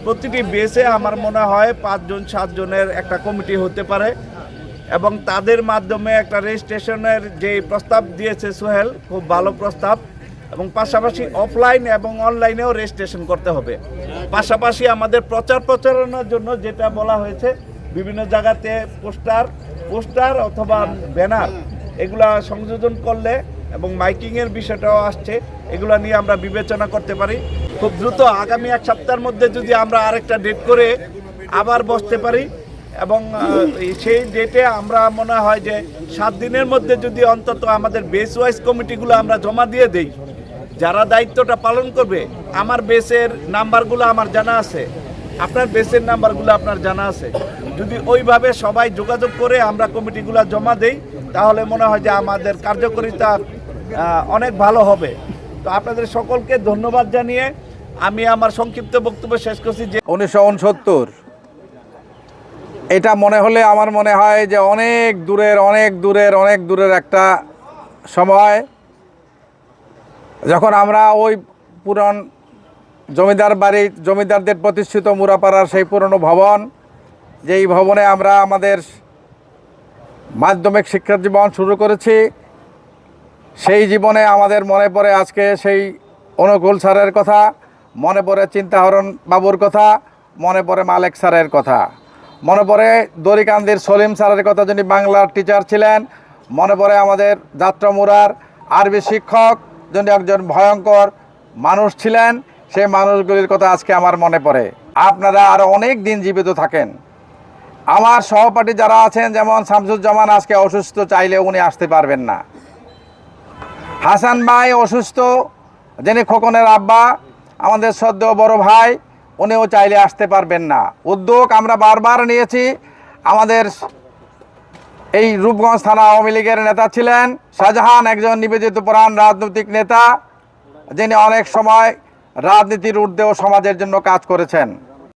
প্রতিটি বেসে আমার মনে হয় 5 জন 7 জনের একটা কমিটি হতে পারে এবং তাদের মাধ্যমে একটা রেজিস্ট্রেশনের যে প্রস্তাব দিয়েছে সোহেল, খুব ভালো প্রস্তাব। এবং পাশাপাশি অফলাইন এবং অনলাইনেও রেজিস্ট্রেশন করতে হবে। পাশাপাশি আমাদের প্রচারণার জন্য যেটা বলা হয়েছে, বিভিন্ন জায়গাতে পোস্টার অথবা ব্যানার এগুলা সংযোজন করলে এবং মাইকিংয়ের বিষয়টাও আসছে, এগুলো নিয়ে আমরা বিবেচনা করতে পারি। খুব দ্রুত আগামী 1 সপ্তাহের মধ্যে যদি আমরা আরেকটা ডেট করে আবার বসতে পারি এবং সেই ডেটে আমরা মনে হয় যে 7 দিনের মধ্যে যদি অন্তত আমাদের বেস ওয়াইজ কমিটিগুলো আমরা জমা দিয়ে দেই, যারা দায়িত্বটা পালন করবে। আমার বেসের নাম্বারগুলো আমার জানা আছে, আপনার বেসের নাম্বারগুলো আপনার জানা আছে। যদি ওইভাবে সবাই যোগাযোগ করে আমরা কমিটিগুলো জমা দেই, তাহলে মনে হয় যে আমাদের কার্যকারিতা অনেক ভালো হবে। তো আপনাদের সকলকে ধন্যবাদ জানিয়ে আমি আমার সংক্ষিপ্ত বক্তব্য শেষ করছি। যে 1969 এটা মনে হলে আমার মনে হয় যে অনেক দূরের একটা সময়, যখন আমরা ওই পুরান জমিদারদের প্রতিষ্ঠিত মুরাপাড়ার সেই পুরনো ভবন, যেই ভবনে আমরা আমাদের মাধ্যমিক শিক্ষা জীবন শুরু করেছি, সেই জীবনে আমাদের মনে পড়ে আজকে সেই অনুকূল স্যারের কথা, মনে পড়ে চিন্তাহরণ বাবুর কথা, মনে পড়ে মালেক স্যারের কথা, মনে পড়ে দড়িকান্দির সলিম স্যারের কথা, যিনি বাংলার টিচার ছিলেন, মনে পড়ে আমাদের যাত্রামুড়ার আরবি শিক্ষক, যিনি একজন ভয়ঙ্কর মানুষ ছিলেন। সেই মানুষগুলির কথা আজকে আমার মনে পড়ে। আপনারা আরও অনেক দিন জীবিত থাকেন। আমার সহপাঠী যারা আছেন, যেমন শামসুজ্জামান আজকে অসুস্থ, চাইলে উনি আসতে পারবেন না। হাসান ভাই অসুস্থ, যিনি খোকনের আব্বা, আমাদের সদ্য বড় ভাই, উনিও চাইলে আসতে পারবেন না। উদ্যোগ আমরা বারবার নিয়েছি। আমাদের এই রূপগঞ্জ থানা আওয়ামী লীগের নেতা ছিলেন শাহজাহান, একজন নিবেদিত প্রাণ রাজনৈতিক নেতা, যিনি অনেক সময় রাজনীতির ঊর্ধ্বেও সমাজের জন্য কাজ করেছেন।